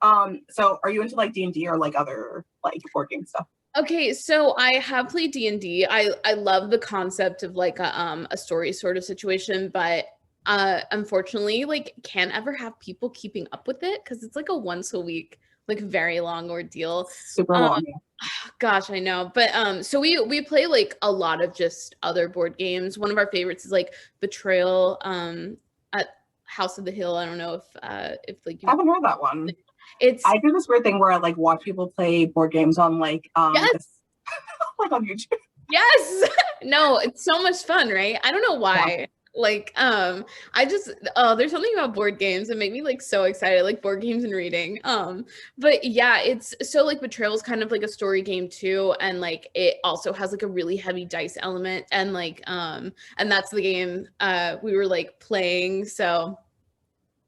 So are you into like D&D or like other like board game stuff? Okay, so I have played D&D. I love the concept of like a story sort of situation, but unfortunately like can't ever have people keeping up with it because it's like a once a week like very long ordeal. Super Um long. Yeah. gosh, I know. But so we play like a lot of just other board games. One of our favorites is like Betrayal at House of the Hill. I don't know if like I you haven't heard that one. it's I do this weird thing where I like watch people play board games on like yes. this like on YouTube. Yes. No, it's so much fun, right? I don't know Yeah. why. Like, I just there's something about board games that make me like so excited, like board games and reading. But yeah, it's so like Betrayal is kind of like a story game too, and like it also has like a really heavy dice element, and like and that's the game we were like playing. So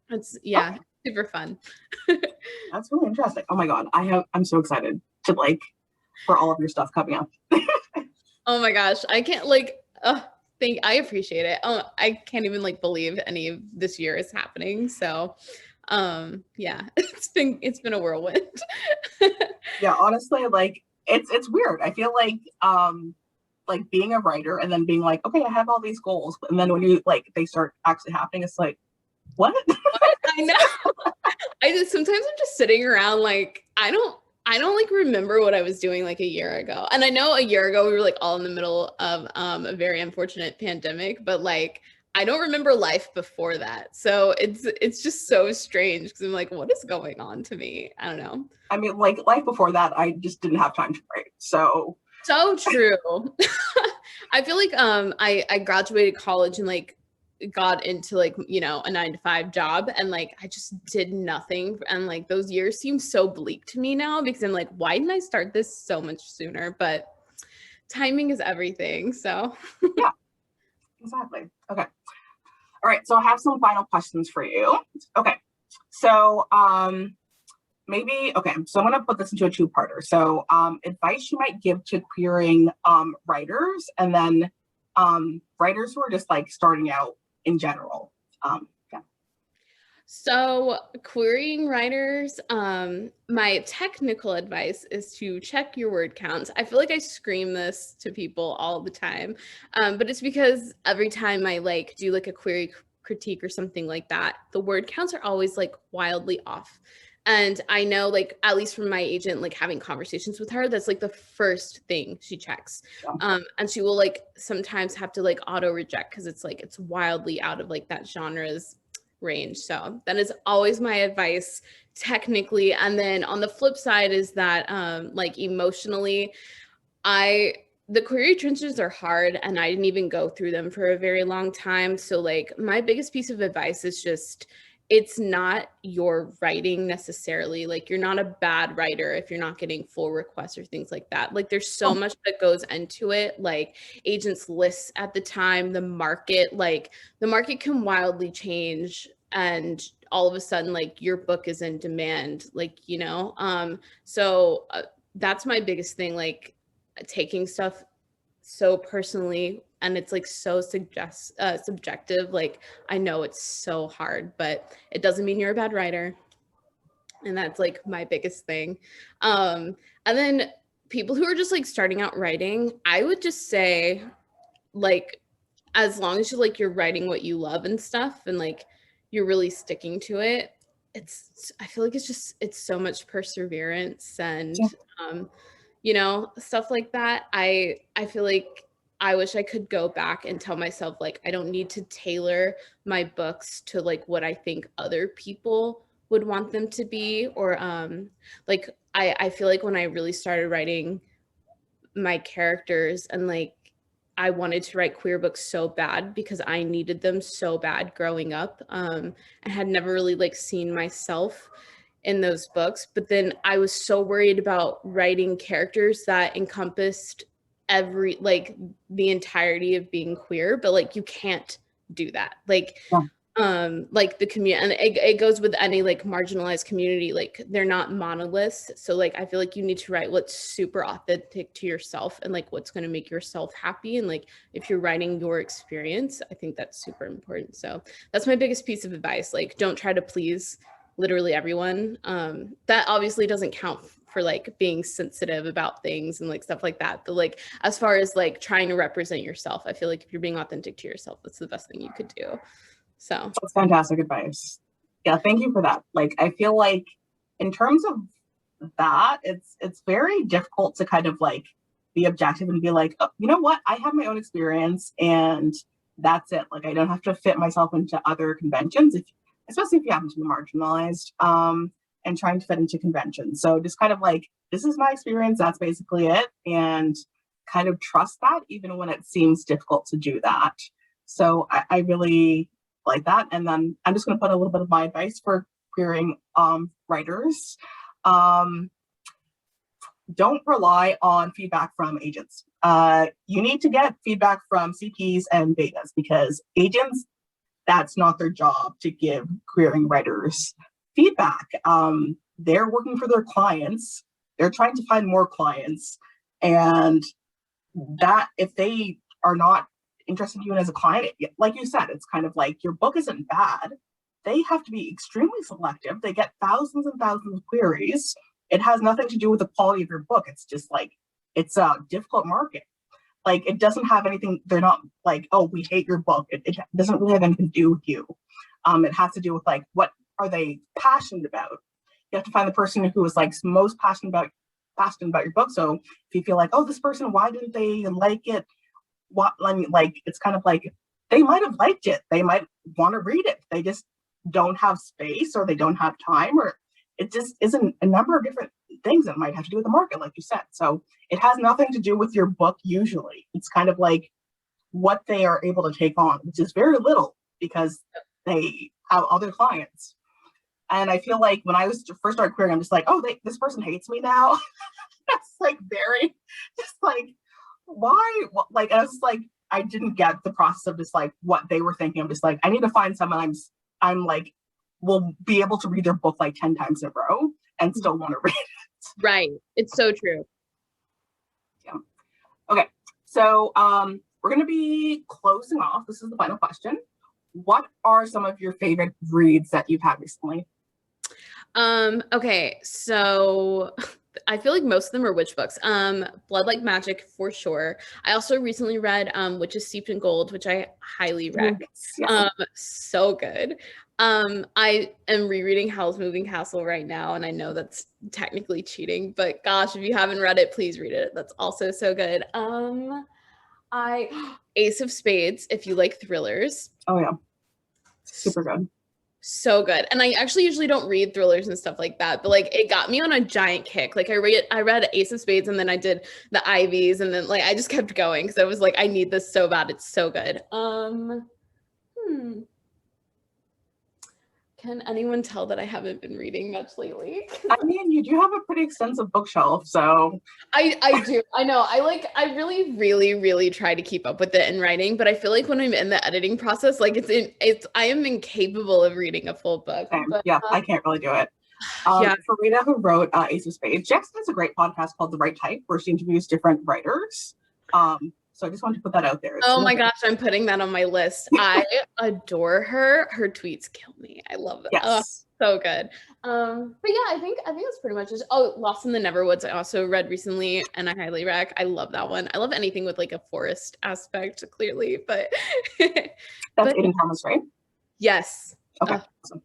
it's yeah, Okay. super fun. That's really interesting. Oh my God. I'm so excited to like for all of your stuff coming up. Oh my gosh, I can't like I appreciate it. Oh, I can't even like believe any of this year is happening. So, yeah, it's been a whirlwind. Yeah, honestly, like it's weird. I feel like being a writer and then being like, okay, I have all these goals, and then when you like they start actually happening, it's like, what? What? I know. I just sometimes I'm just sitting around like I don't like remember what I was doing like a year ago. And I know a year ago we were like all in the middle of a very unfortunate pandemic, but like I don't remember life before that. So it's just so strange because I'm like, what is going on to me? I don't know. I mean, like life before that, I just didn't have time to write. So So true. I feel like I graduated college and like got into like a 9 to 5 job, and like I just did nothing, and like those years seem so bleak to me now because I'm like, why didn't I start this so much sooner? But timing is everything. So yeah, exactly. Okay. All right. So I have some final questions for you. Okay. So maybe okay. So I'm gonna put this into a two-parter. So advice you might give to queering writers, and then writers who are just like starting out in general. Yeah. So, querying writers, my technical advice is to check your word counts. I feel like I scream this to people all the time, but it's because every time I like do like a query critique or something like that, the word counts are always like wildly off. And I know, like, at least from my agent, like having conversations with her, that's like the first thing she checks. Yeah. And she will like sometimes have to like auto reject because it's like it's wildly out of like that genre's range. So that is always my advice technically. And then on the flip side is that like emotionally, I the query trenches are hard and I didn't even go through them for a very long time. So like my biggest piece of advice is just it's not your writing necessarily. Like you're not a bad writer if you're not getting full requests or things like that. Like there's so Oh, much that goes into it, like agents lists at the time, the market can wildly change, and all of a sudden like your book is in demand, so that's my biggest thing, like taking stuff so personally, and it's like so subjective. Like I know it's so hard, but it doesn't mean you're a bad writer, and that's like my biggest thing. And then people who are just like starting out writing, I would just say like as long as you're writing what you love and stuff, and like you're really sticking to it, I feel like it's so much perseverance and yeah. stuff like that. I feel like I wish I could go back and tell myself like I don't need to tailor my books to like what I think other people would want them to be, or like I feel like when I really started writing my characters, and like I wanted to write queer books so bad because I needed them so bad growing up, and had never really like seen myself in those books, but then I was so worried about writing characters that encompassed every, like, the entirety of being queer, but like you can't do that. Like the community, and it goes with any like marginalized community, like they're not monoliths. So like I feel like you need to write what's super authentic to yourself and like what's going to make yourself happy. And like if you're writing your experience, I think that's super important. So that's my biggest piece of advice. Like don't try to please literally everyone. That obviously doesn't count for like being sensitive about things and like stuff like that, but like as far as like trying to represent yourself, I feel like if you're being authentic to yourself, that's the best thing you could do. So That's fantastic advice. Yeah, thank you for that. Like, I feel like in terms of that, it's very difficult to kind of like be objective and be like, oh, you know what? I have my own experience and that's it. Like, I don't have to fit myself into other conventions, especially if you happen to be marginalized, and trying to fit into conventions. So just kind of like, this is my experience. That's basically it. And kind of trust that even when it seems difficult to do that. So I really like that. And then I'm just going to put a little bit of my advice for queering writers. Don't rely on feedback from agents. You need to get feedback from CPs and betas because agents, that's not their job to give queering writers feedback. They're working for their clients. They're trying to find more clients. And that if they are not interested in you as a client, like you said, it's kind of like your book isn't bad. They have to be extremely selective. They get thousands and thousands of queries. It has nothing to do with the quality of your book. It's just like, it's a difficult market. Like it doesn't have anything, they're not like, oh, we hate your book. It doesn't really have anything to do with you. It has to do with like, what are they passionate about? You have to find the person who is like most passionate about your book. So if you feel like, oh, this person, why didn't they like it? What, I mean, like, it's kind of like, they might have liked it. They might want to read it. They just don't have space or they don't have time, or it just isn't a number of different things that might have to do with the market, like you said. So it has nothing to do with your book usually. It's kind of like what they are able to take on, which is very little because they have other clients. And I feel like when I was first started querying, I'm just like, oh, this person hates me now. That's like very, just like, why? Like, I was just like, I didn't get the process of just like what they were thinking. I'm just like, I need to find someone I'm like, will be able to read their book like 10 times in a row and still want to read it. right. It's so true. Yeah. Okay. So we're going to be closing off. This is the final question. What are some of your favorite reads that you've had recently? Okay, so I feel like most of them are witch books. Blood Like Magic for sure. I also recently read Witches Steeped in Gold, which I highly recommend. Yes. So good. I am rereading Howl's Moving Castle right now, and I know that's technically cheating, but gosh, if you haven't read it, please read it. That's also so good. Ace of Spades, if you like thrillers. Oh yeah, super good. So good. And I actually usually don't read thrillers and stuff like that, but like it got me on a giant kick. Like I read Ace of Spades and then I did the Ivies and then like I just kept going because I was like, I need this so bad. It's so good. Can anyone tell that I haven't been reading much lately? I mean, you do have a pretty extensive bookshelf, so I do. I know. I really, really, really try to keep up with it in writing, but I feel like when I'm in the editing process, like I am incapable of reading a full book. But, yeah, I can't really do it. Yeah. For Rita, who wrote Ace of Spades, Jackson has a great podcast called The Right Type, where she interviews different writers. So I just wanted to put that out there. Oh my gosh, I'm putting that on my list. I adore her. Her tweets kill me. I love them. Yes. Oh, so good. But yeah, I think that's pretty much it. Oh, Lost in the Neverwoods, I also read recently and I highly rec. I love that one. I love anything with like a forest aspect, clearly, but that's Aiden Thomas, right? Yes. Okay. Awesome.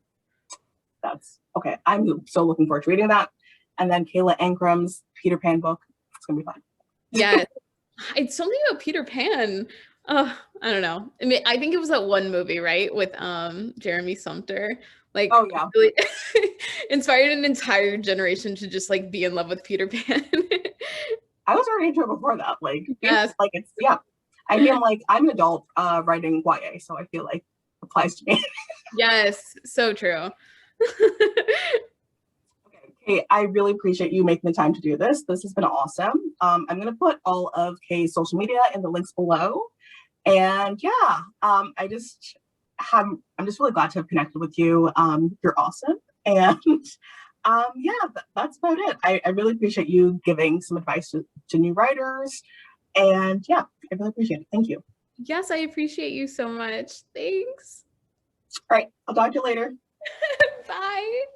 That's okay. I'm so looking forward to reading that. And then Kayla Ankram's Peter Pan book. It's gonna be fun. Yes. It's something about Peter Pan. I don't know. I mean, I think it was that one movie, right? With Jeremy Sumpter. Like, oh yeah, really inspired an entire generation to just like be in love with Peter Pan. I was already into it before that. Like, yes. Like it's yeah. I mean, like I'm an adult writing YA, so I feel like it applies to me. Yes, so true. Hey, I really appreciate you making the time to do this. This has been awesome. I'm going to put all of Kay's social media in the links below. And yeah, I'm just really glad to have connected with you. You're awesome. And yeah, that's about it. I really appreciate you giving some advice to new writers. And yeah, I really appreciate it. Thank you. Yes, I appreciate you so much. Thanks. All right, I'll talk to you later. Bye.